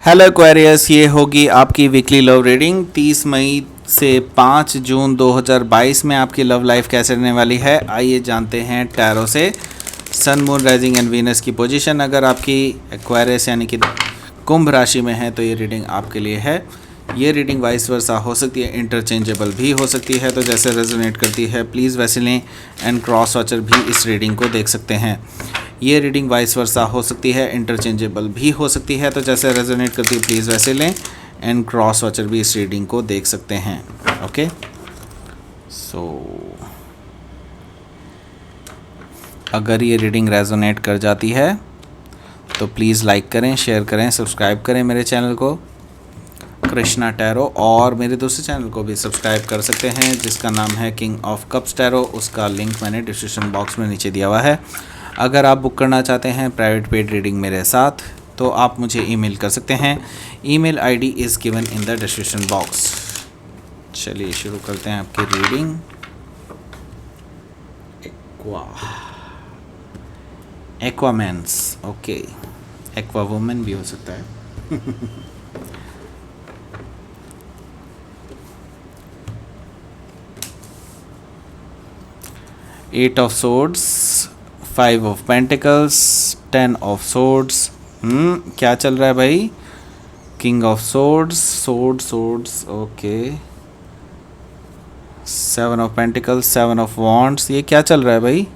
Hello Aquarius, ये होगी आपकी वीकली लव रीडिंग 30 मई से 5 जून 2022 में आपकी लव लाइफ कैसे रहने वाली है। आइए जानते हैं टैरो से सन, मून, राइजिंग एंड वीनस की पोजीशन। अगर आपकी एक्वेरियस यानी कि कुंभ राशि में है तो ये रीडिंग आपके लिए है। ये रीडिंग वाइस वर्सा हो सकती है, इंटरचेंजेबल भी हो सकती है, तो जैसे रेजोनेट करती है प्लीज़ वैसे लें। एंड क्रॉस वॉचर भी इस रीडिंग को देख सकते हैं। ये रीडिंग वाइस वर्सा हो सकती है, इंटरचेंजेबल भी हो सकती है, तो जैसे रेजोनेट करती है प्लीज़ वैसे लें। एंड क्रॉस वॉचर भी इस रीडिंग को देख सकते हैं। ओके, सो अगर ये रीडिंग रेजोनेट कर जाती है तो प्लीज़ लाइक करें, शेयर करें, सब्सक्राइब करें मेरे चैनल को कृष्णा टैरो, और मेरे दूसरे चैनल को भी सब्सक्राइब कर सकते हैं जिसका नाम है किंग ऑफ कप्स टैरो। उसका लिंक मैंने डिस्क्रिप्शन बॉक्स में नीचे दिया हुआ है। अगर आप बुक करना चाहते हैं प्राइवेट पेड रीडिंग मेरे साथ तो आप मुझे ईमेल कर सकते हैं। Email ID is given in the description box. चलिए शुरू करते हैं आपकी reading. Aquamans, okay, aqua women भी हो सकता है। Eight of swords, 5 of pentacles, 10 of swords. क्या चल रहा है भाई? King of swords, swords, okay, 7 of pentacles, 7 of wands. ये क्या चल रहा है भाई?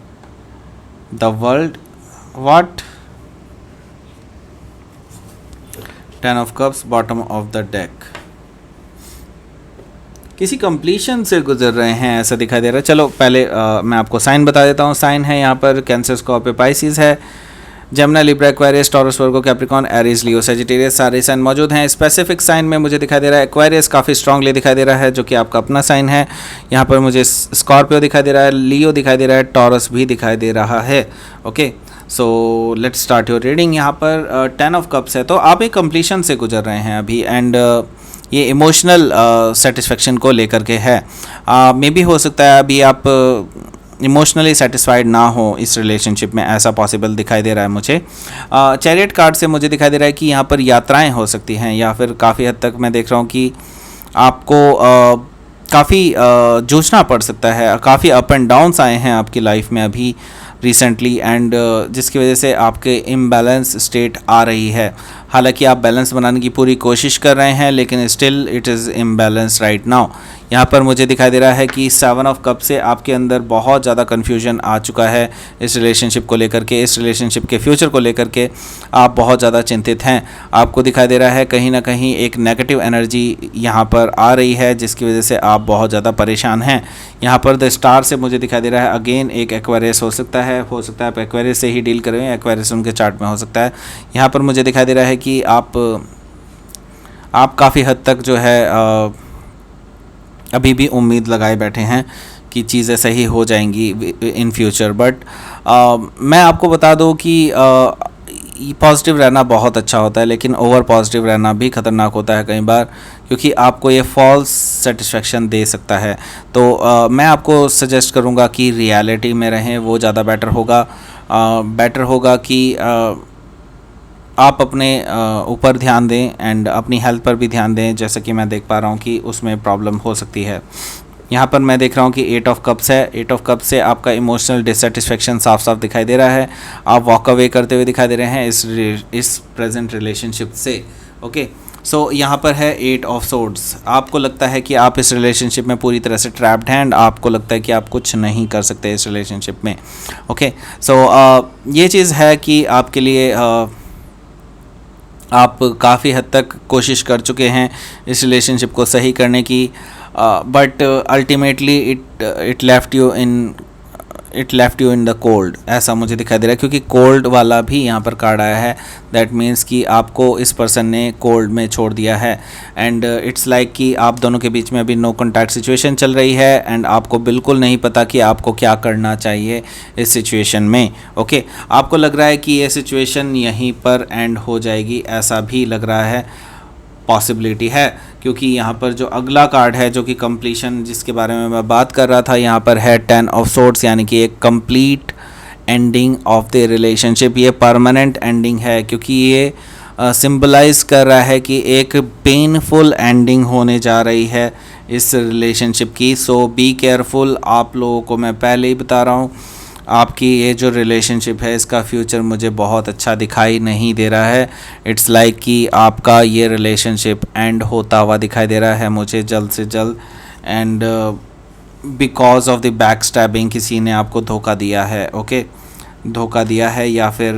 The world, what? 10 of cups, bottom of the deck. किसी कंप्लीशन से गुजर रहे हैं ऐसा दिखाई दे रहा है। चलो पहले मैं आपको साइन बता देता हूँ। साइन है यहाँ पर कैंसर, स्कॉर्पियो, पाइसिस है, जेमिनी, लिब्रा, एक्वेरियस, टॉरस, वर्गो, कैप्रिकॉर्न, एरीज, लियो, सजिटेरियस, सारे साइन मौजूद हैं। स्पेसिफिक साइन में मुझे दिखाई दे रहा है एक्वेरियस काफ़ी स्ट्रांगली दिखाई दे रहा है, जो कि आपका अपना साइन है। यहाँ पर मुझे स्कॉर्पियो दिखाई दे रहा है, लियो दिखाई दे रहा है, टॉरस भी दिखाई दे रहा है। Okay, so let's start your reading. यहाँ पर 10 ऑफ कप्स है, तो आप एक कंप्लीशन से गुजर रहे हैं अभी, एंड ये इमोशनल सेटिस्फेक्शन को लेकर के है। मे बी हो सकता है अभी आप इमोशनली सेटिस्फाइड ना हो इस रिलेशनशिप में, ऐसा पॉसिबल दिखाई दे रहा है मुझे। चैरियट कार्ड से मुझे दिखाई दे रहा है कि यहाँ पर यात्राएं हो सकती हैं, या फिर काफ़ी हद तक मैं देख रहा हूँ कि आपको काफ़ी जूझना पड़ सकता है। काफ़ी अप एंड डाउन्स आए हैं आपकी लाइफ में अभी रिसेंटली, एंड जिसकी वजह से आपके इम्बैलेंस स्टेट आ रही है। हालांकि आप बैलेंस बनाने की पूरी कोशिश कर रहे हैं, लेकिन still it is imbalance right now. यहाँ पर मुझे दिखाई दे रहा है कि 7 ऑफ कप से आपके अंदर बहुत ज़्यादा कन्फ्यूजन आ चुका है इस रिलेशनशिप को लेकर के, इस रिलेशनशिप के फ्यूचर को लेकर के आप बहुत ज़्यादा चिंतित हैं। आपको दिखाई दे रहा है कहीं ना कहीं एक नेगेटिव एनर्जी यहाँ पर आ रही है, जिसकी वजह से आप बहुत ज़्यादा परेशान हैं। यहाँ पर द स्टार से मुझे दिखाई दे रहा है अगेन एक एक्वेरियस हो सकता है आप एक्वेरियस से ही डील करें, एक्वेरियस उनके चार्ट में हो सकता है। यहाँ पर मुझे दिखाई दे रहा है कि आप काफ़ी हद तक जो है अभी भी उम्मीद लगाए बैठे हैं कि चीज़ें सही हो जाएंगी इन फ्यूचर, बट मैं आपको बता दूं कि पॉजिटिव रहना बहुत अच्छा होता है, लेकिन ओवर पॉजिटिव रहना भी ख़तरनाक होता है कई बार, क्योंकि आपको ये फॉल्स सेटिस्फेक्शन दे सकता है। तो मैं आपको सजेस्ट करूँगा कि रियलिटी में रहें, वो ज़्यादा बेटर होगा कि आप अपने ऊपर ध्यान दें एंड अपनी हेल्थ पर भी ध्यान दें, जैसा कि मैं देख पा रहा हूँ कि उसमें प्रॉब्लम हो सकती है। यहाँ पर मैं देख रहा हूँ कि 8 ऑफ कप्स है। 8 ऑफ कप्स से आपका इमोशनल डिससेटिस्फेक्शन साफ साफ दिखाई दे रहा है। आप वॉक अवे करते हुए दिखाई दे रहे हैं इस प्रेजेंट रिलेशनशिप से। ओके, सो यहाँ पर है 8 ऑफ सोर्ड्स। आपको लगता है कि आप इस रिलेशनशिप में पूरी तरह से ट्रैप्ड हैं, एंड आपको लगता है कि आप कुछ नहीं कर सकते इस रिलेशनशिप में। ओके, सो ये चीज़ है कि आपके लिए आप काफ़ी हद तक कोशिश कर चुके हैं इस रिलेशनशिप को सही करने की, but ultimately it left you in the cold, ऐसा मुझे दिखाई दे रहा है, क्योंकि कोल्ड वाला भी यहाँ पर कार्ड आया है। दैट मीन्स कि आपको इस पर्सन ने कोल्ड में छोड़ दिया है, एंड इट्स लाइक कि आप दोनों के बीच में अभी नो कॉन्टैक्ट सिचुएशन चल रही है, एंड आपको बिल्कुल नहीं पता कि आपको क्या करना चाहिए इस सिचुएशन में। ओके, आपको लग रहा है कि ये सिचुएशन यहीं पर एंड हो जाएगी, ऐसा भी लग रहा है, पॉसिबिलिटी है, क्योंकि यहाँ पर जो अगला कार्ड है जो कि कंप्लीशन जिसके बारे में मैं बात कर रहा था, यहाँ पर है 10 ऑफ सोर्ड्स, यानी कि एक complete ending of the relationship. ये परमानेंट एंडिंग है, क्योंकि ये सिंबलाइज कर रहा है कि एक पेनफुल एंडिंग होने जा रही है इस रिलेशनशिप की। सो बी केयरफुल। आप लोगों को मैं पहले ही बता रहा हूँ, आपकी ये जो रिलेशनशिप है इसका फ्यूचर मुझे बहुत अच्छा दिखाई नहीं दे रहा है। इट्स लाइक कि आपका ये रिलेशनशिप एंड होता हुआ दिखाई दे रहा है मुझे जल्द से जल्द। And because of the back stabbing किसी ने आपको धोखा दिया है। ओके, धोखा दिया है, या फिर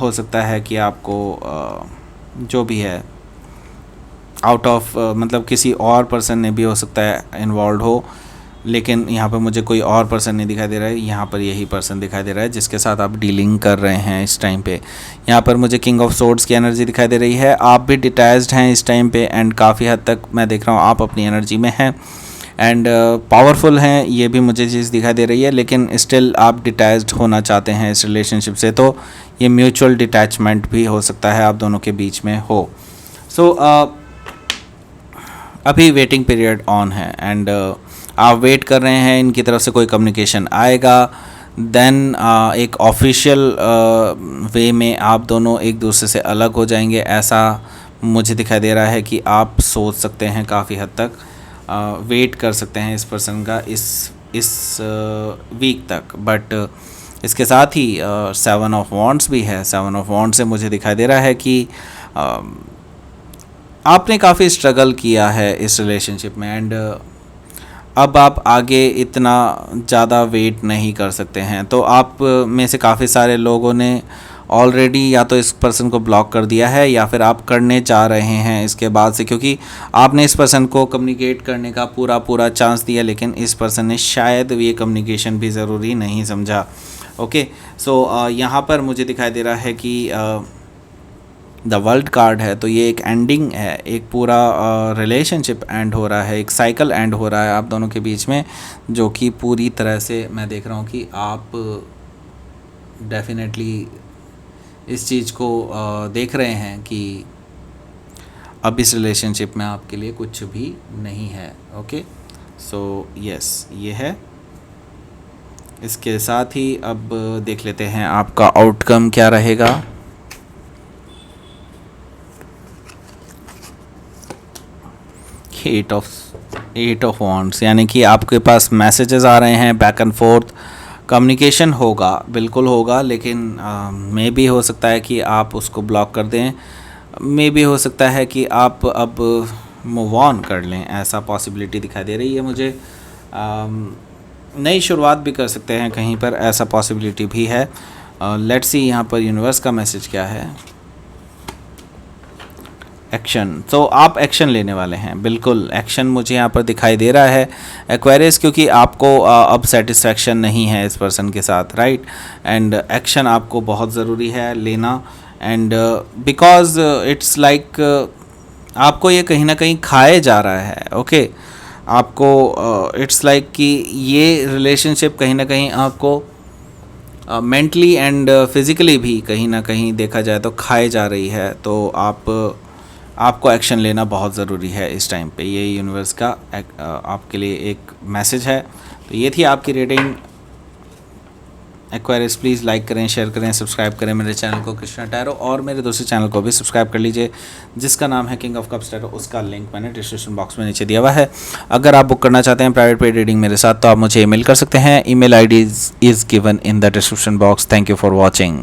हो सकता है कि आपको जो भी है आउट ऑफ मतलब किसी और पर्सन ने भी हो सकता है इन्वॉल्व हो, लेकिन यहाँ पर मुझे कोई और पर्सन नहीं दिखाई दे रहा है। यहाँ पर यही पर्सन दिखाई दे रहा है जिसके साथ आप डीलिंग कर रहे हैं इस टाइम पे। यहाँ पर मुझे किंग ऑफ सोर्ड्स की एनर्जी दिखाई दे रही है। आप भी डिटैच्ड हैं इस टाइम पे एंड काफ़ी हद तक मैं देख रहा हूँ आप अपनी एनर्जी में हैं एंड पावरफुल हैं, ये भी मुझे चीज़ दिखाई दे रही है। लेकिन स्टिल आप डिटैच्ड होना चाहते हैं इस रिलेशनशिप से, तो ये म्यूचुअल डिटैचमेंट भी हो सकता है आप दोनों के बीच में हो। सो अभी वेटिंग पीरियड ऑन है एंड आप वेट कर रहे हैं इनकी तरफ से कोई कम्युनिकेशन आएगा। देन एक ऑफिशियल वे में आप दोनों एक दूसरे से अलग हो जाएंगे, ऐसा मुझे दिखाई दे रहा है कि आप सोच सकते हैं काफ़ी हद तक। वेट कर सकते हैं इस पर्सन का इस वीक तक। बट इसके साथ ही 7 ऑफ वॉन्ड्स भी है। 7 ऑफ वॉन्ड्स से मुझे दिखाई दे रहा है कि आपने काफ़ी स्ट्रगल किया है इस रिलेशनशिप में एंड अब आप आगे इतना ज़्यादा वेट नहीं कर सकते हैं। तो आप में से काफ़ी सारे लोगों ने ऑलरेडी या तो इस पर्सन को ब्लॉक कर दिया है या फिर आप करने जा रहे हैं इसके बाद से, क्योंकि आपने इस पर्सन को कम्युनिकेट करने का पूरा चांस दिया, लेकिन इस पर्सन ने शायद ये कम्युनिकेशन भी ज़रूरी नहीं समझा। ओके, सो यहाँ पर मुझे दिखाई दे रहा है कि द वर्ल्ड कार्ड है, तो ये एक एंडिंग है, एक पूरा रिलेशनशिप एंड हो रहा है, एक साइकिल एंड हो रहा है आप दोनों के बीच में, जो कि पूरी तरह से मैं देख रहा हूँ कि आप डेफिनेटली इस चीज़ को देख रहे हैं कि अब इस रिलेशनशिप में आपके लिए कुछ भी नहीं है। ओके, सो यस, ये है। इसके साथ ही अब देख लेते हैं आपका आउटकम क्या रहेगा। एट ऑफ वॉन्ड्स, यानी कि आपके पास मैसेजेस आ रहे हैं, बैक एंड फोर्थ कम्युनिकेशन होगा, बिल्कुल होगा, लेकिन मे भी हो सकता है कि आप उसको ब्लॉक कर दें, मे भी हो सकता है कि आप अब मूव ऑन कर लें, ऐसा पॉसिबिलिटी दिखाई दे रही है मुझे। नई शुरुआत भी कर सकते हैं कहीं पर, ऐसा पॉसिबिलिटी भी है। लेट्स सी यहाँ पर यूनिवर्स का मैसेज क्या है। एक्शन, तो आप एक्शन लेने वाले हैं, बिल्कुल एक्शन मुझे यहाँ पर दिखाई दे रहा है एक्वेरियस, क्योंकि आपको अब सेटिस्फैक्शन नहीं है इस पर्सन के साथ, राइट। एंड एक्शन आपको बहुत ज़रूरी है लेना, एंड बिकॉज इट्स लाइक आपको ये कहीं ना कहीं खाए जा रहा है। ओके, आपको इट्स लाइक कि ये रिलेशनशिप कहीं ना कहीं आपको मेंटली एंड फिज़िकली भी कहीं ना कहीं देखा जाए तो खाए जा रही है। तो आपको एक्शन लेना बहुत ज़रूरी है इस टाइम पे, ये यूनिवर्स का आपके लिए एक मैसेज है। तो ये थी आपकी रेटिंग एक्वेरियस। प्लीज़ लाइक करें, शेयर करें, सब्सक्राइब करें मेरे चैनल को कृष्णा टैरो, और मेरे दूसरे चैनल को भी सब्सक्राइब कर लीजिए जिसका नाम है किंग ऑफ कप्स टैरो। उसका लिंक मैंने डिस्क्रिप्शन बॉक्स में नीचे दिया हुआ है। अगर आप बुक करना चाहते हैं प्राइवेट पेड रीडिंग मेरे साथ, तो आप मुझे ईमेल कर सकते हैं। Email ID is given in the description box. Thank you for watching.